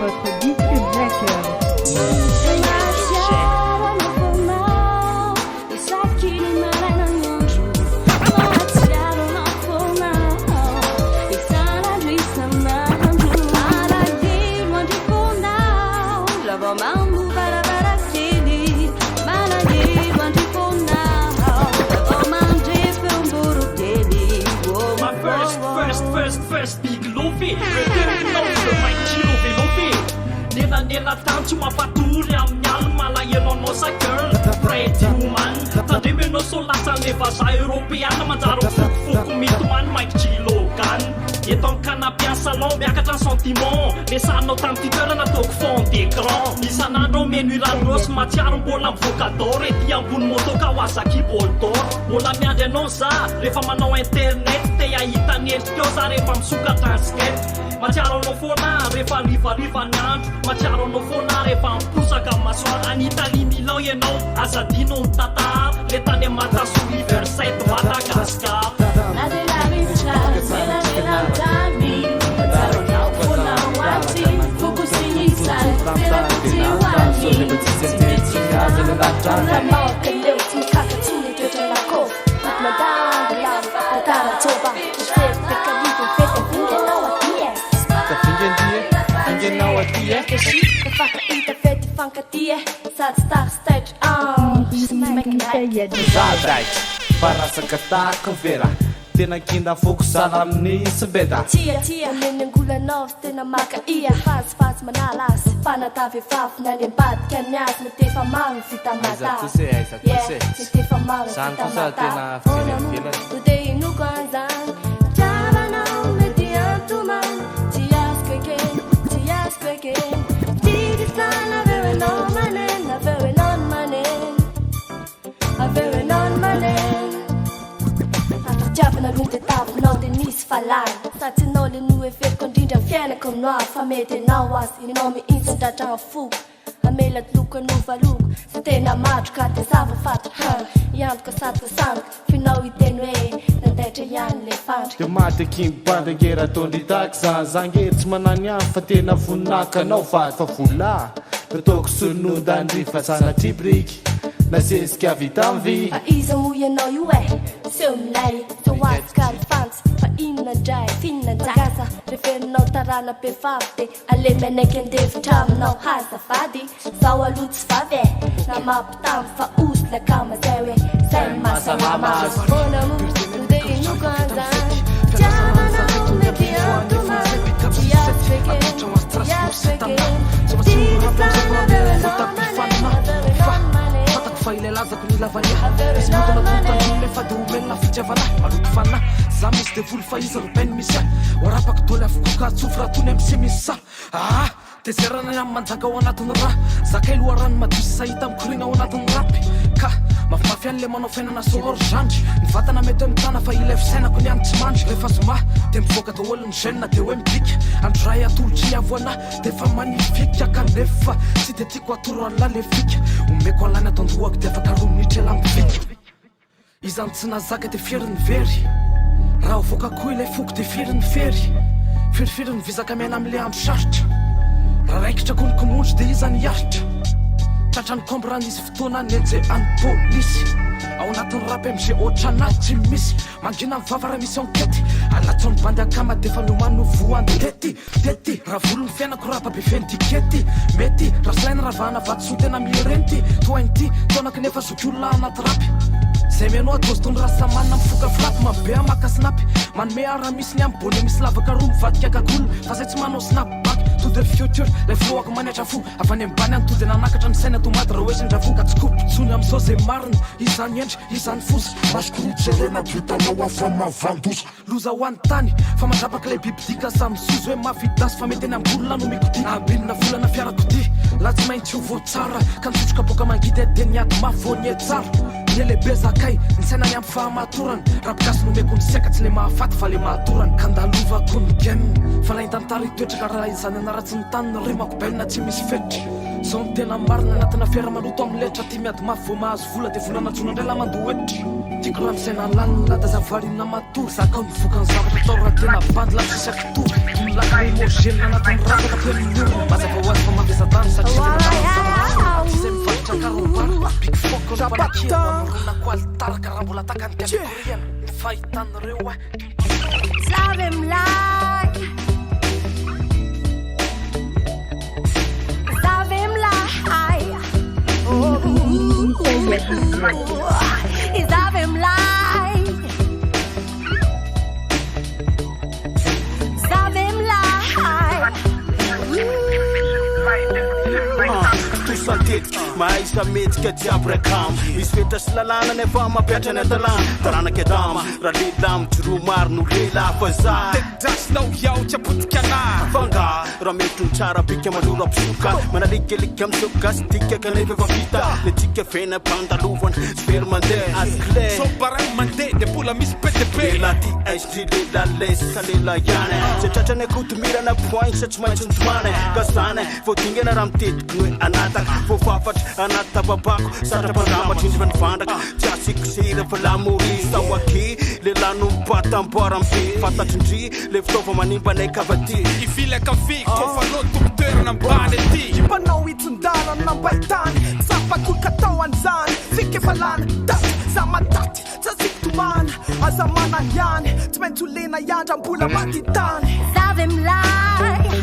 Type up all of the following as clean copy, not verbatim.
Votre disque Blacker. First big lovey nela tanto mapatory amin'ny alma ianao sa girl pretty woman tandremenao solasany vaza européana manjaro fofoko mitomany Mike Chilogan eto ny canapé salon miakatra ny sentiment lesanao tamin'ity toerana ataoko fond d'écran isan'andro menu irandrosy matsiaro mbola mivokador ety ambony motoka ho azaki boltor mbola miandry anao za rehefa manao internet te ahita ny endrikeo za rehefa misokatra ny skate matsiaro anao foana rehefa rivariva ny andro matsiaro anao foana rehefa miposaka masoara an'Italie Milan ianao azadino ny tatara le tany amataso river 7 Madagascar Parasaka tahaka vera tena kinda fokusana amin'ny sebeda tia menengulanao tena maka ia faz manalas panatave faf na lembadika miasy tefa mamy vita mata tefa mamy vita mata today no kwanzan javanao mediantuman tias kweke tidisana very no manen a very non manen a very non manen Javana runde tavanao de nisy falany satsinao le no everiko indrindra fiainako aminao fa mety anao azy inao mihintsyndratra foko amela loko anovaloko sy tena matroka de zava-fatra iantoka satroka sandoka finao iteny hoe nandaitra ihany le fandrika de matekimbandangera tondritaka zanzangery tsy manany any fa tena voninahkanao fa vola ataoko sonondandrifa sanatribriky nasesika vita mvy iza ho ianao io seo milay so azokary fantsy fa inona ndray finona ndragasa reverinao tarana be vavy de ale menaiky andevitra aminao hazavady zao aloha tsy vavy na mampitamy fa osy lakama zay hoe zay mahasalama azy fonamo de inoko anzany tiavanao mety antomany tiasveke tidisana fa ilelazako ny lavania izy motonatotandrole fa de omelona fitiavana maloto fana za misy de volo fa izy robeny misy orapaka doly avokoka atsofy raha tony am'sy misy sa de zay rana amin'ny manjaka ao anatin'ny raha zakay loharano madisy sahita mikorina ao anatin'ny rapy ka mafimafy any le manao fiainana sohor zandry ny vatana mety mitana fa ilay fisainako ny any tsy mandry rehefa zoma de mivoaka daholo ny jeune de hoe mibika andro ray atolotry avoana de fa manifika kanefa tsy de tiako atoro ala le fika omeko alany atondoako de afaka roa minitra ela mivika izany tsy nazaka de fieriny very raha ovoaka koa ilay foko de fieriny fery firifiry vizaka miaina am'le andro sarotra raha raikitra konikomonjy de izany aritra tratrany kombrany izy fotoana nenje any polisy ao anatin'ny rapy am'zay ohatranaty misy mangina mivavara misy ankety alatsony bandy akama de fa miomano voany tety raha volony fiainako rapa be fentikety mety raha silaina raha vahana vatso tena mirenty toainty tonaka nefa zokiolona anaty rapy zay mianao atozotony raha samanina mifoka frapy mabe amaka snapy manome araha misy ny ambony misy lavaka roa mivadika kakolo fa zay tsy manao snapback to the future lay filoako maniatra fo avany ambany any to de nanakatra ny saina tomady raha hoe sindravo ka tsy kopitsony am'zao zay marina izany endry izany fosy masikomitserena vitanao afa mavandosa loza ho any tany fa mandrapaka lay bibidika samy sozy hoe mavidasy fa mety eny ambolona no mikody ambinina volana fiarakody la tsy maintsy ho voatsara ka nisotroka boka mangidy de niady mavonie tsara ny lehibe zakay ny sainany ampy fahamatorany raha pikasy nomeko ny seka tsy le mahafaty fa le mahatorany ka ndalovako ny genina fa laintantara itoetra ka raha izany anaratsy ny tanina rimako baina tsy misy fetry zao ny tena marina anatina fiara-manoto amin'ny letra ty miady mafy vo mahazo vola dia vonanajona indray lamandohetry tiako raha misaina lanina lada zavarina matory zakao mivoaka ny zavatra atao raha tena bandy la misisaky tory tolaka emogelina anatin'ny rapaka temin'olona mazava ho azy fa mampiasa-tany satria izay mivaritra karobara biky foko mpanakena ko alitaraka raha mbola takany tiakoriana ny fahitan'ireo maisa metsika jiaby rakamo misy fetra sy lalàna nefa mampiatra ny atalàna taranaka adama raha lelamo jiro maro no lela fa za tedrasinao iao tsy apotika anà fanga raha metro ny tsara bika malora mpisoka manalikalika misoka sy tika kanefa efa vita le tsika fena pandalovana sy very mandeha azy clé sobaray mandeha de mbola misy pdp lela ty aisy lela lesy ka lela ihany zay tratrany akotomirana poin sa tsy maintsy ntomany ka zany vao dingana raha mitetiky hoe anataka vao fafatra anaty tababako satrapandramatry indriva ny vandraka tsy asikosira fa lamori sao aky lela no mipatamboara mbe fantatrindry le fitaova manimba nay kavaty ivilaka vy kofano tokotoerana mbany aty impanao itsondalana nambaitany sapakokatao an'izany fika efa lana daty za mataty tsasiktomana aza mana ihany tsy maintsy olena iandra mbola matitany Zave mlai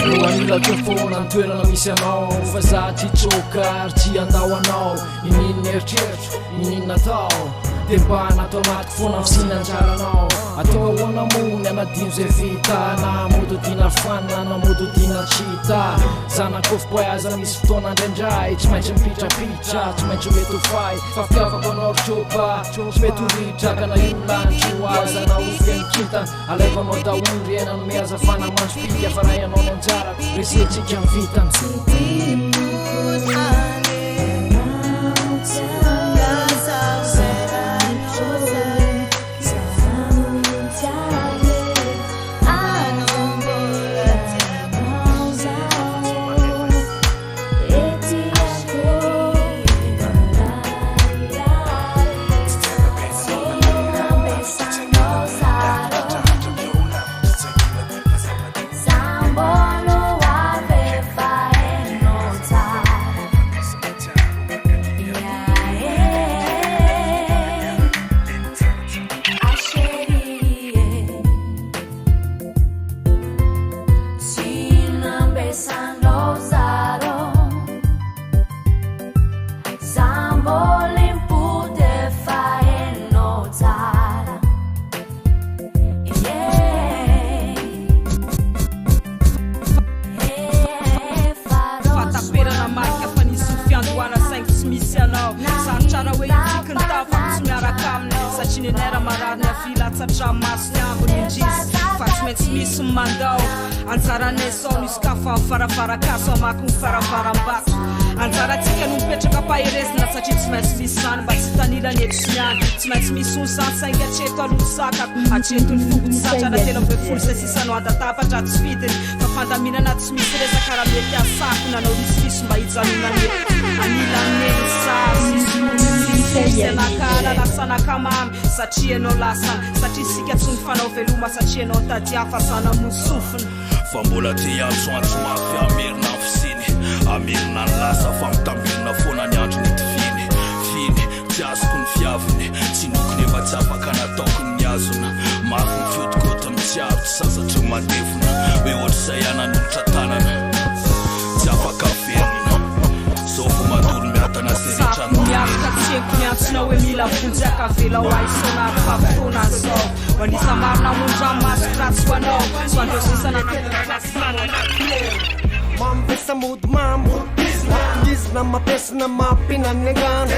Roanila telefona ny toerana misy anao fa za tsy tsoka ary tsy andao anao ininona eritreritro ininona atao dia mba natao anaty foana fisinanjaranao atao ahoana mony anadino zay vita na modo dina fanina na modo dina tsita zanakofo-boazana misy fotoana indraindray tsy maintsy mipitrapitra tsy maintsy mety ho fay fa fitiavako anao rotropa tsy mety ho ridraka na ino lanitro azana ofenikintana alaivanao daory ena no miazafana mandro pika fa raha ianao ny anjara resetsika mivitany farafaracaso amaky ny farafarambako anjaratsika no mipetraka paherezina satria tsy maintsy misy zany mba tsy tanilany eto sy any tsy maintsy misy ony zany saingy atreto alosakako atreto ny fokotsy satra na telo ambe folo say sisanao andatapatra tsy fidiny fa fandaminana tsy misy resaka raha mety asako nanao risoriso mba hijanonany anilaneny sasy anakala lasanakamamy satria anao lasana satria sika tsy mifanao veloma satria anao tadiafa sana mosofina fa mbola ty antsoantso mafy amerina fisiny amerina ny lasa fa mitamberina foana ny andro nety finy tsy azoko ny fiaviny tsy nokony efa tsy afaka nataoko ny azona mafy ny fiodikota mitsiaro tsy sasatry madevona hoe ohatry zay anan'olotra tanana tsy afaka verina zao fo madolo mila vonjaka vela ho aisona fampitona zao manisa marina monja masokratsy ho anao so andreo sisana Mambesa mudo mambo Gizna mapesna mapina negana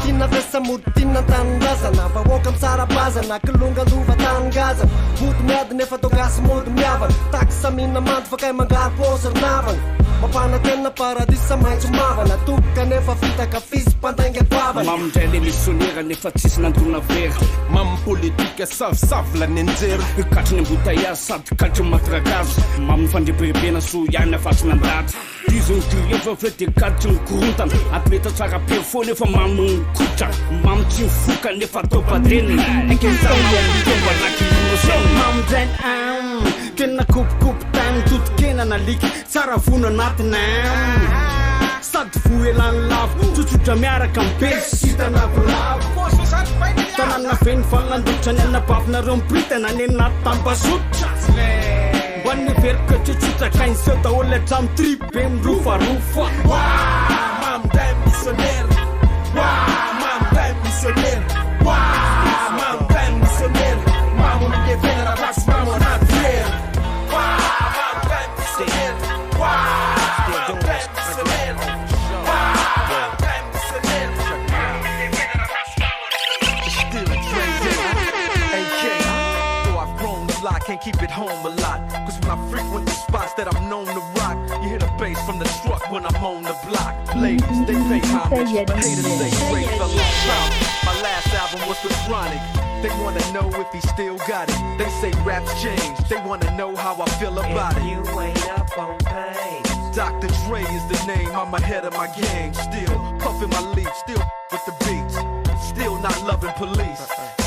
Kina vesa mudo tina tandazana Vawoka msara bazana Kalunga luva tangaza Mudo miada nefa togas mudo miavan Taksa mina manto fakay mangar poser navan Mapana tena paradisa maitso mavana Tuka nefa fita ka fis pantainga pavan mamindray le missionnaire nefa tsisy nandrona very mampolitika savsavy la nenjery katry ny ambotaiazy sady katry matragazy mamifandreberebena so ihany afatsy nandatra dizony direva fe de katry ny korontana atleta tsara perfo nefa mamikotra mamitsy mifoka nefa topadreny mamindray kena kopikopy tany totokena naliky tsara vono anatina sady voelany lavo tsotsotra miaraka mipesy sitana volavo tanana feny fagnandotra ny anabavina mipritana ny anaty tambasotra hoan'ny verika tsotsotrakainy seo daholo hatramy tribe mirofarofa mamindray missionnaire mamindray missionnaire mamindray missionnaire mamo midefena ravasy mamo anaty vera mamindray missionnaire mamindray missionnaire mamindray missionnaire Can't keep it home a lot. Cause when I frequent the spots that I'm known to rock, you hear the bass from the truck when I'm on the block. Ladies, they pay homage. Haters say Dre fell off top. My last album was The Chronic. They wanna know if he still got it. They say raps change. They wanna know how I feel about it. You ain't up on pain. Dr. Dre is the name. I'm ahead of my gang. Still puffin' my leaf. Still with the beats. Still not loving police.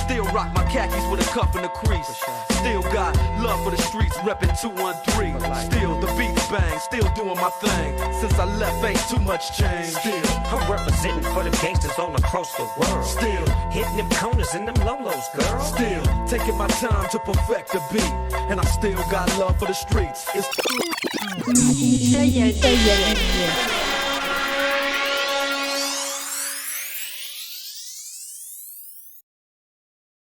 Still rock my khakis with a cuff and a crease. Still got love for the streets, reppin' 213. Still the beats bang, still doing my thing. Since I left, ain't too much change. Still I'm representing for the gangsters all across the world. Still hitting them corners and them lolos, girl. Still taking my time to perfect the beat. And I still got love for the streets. It's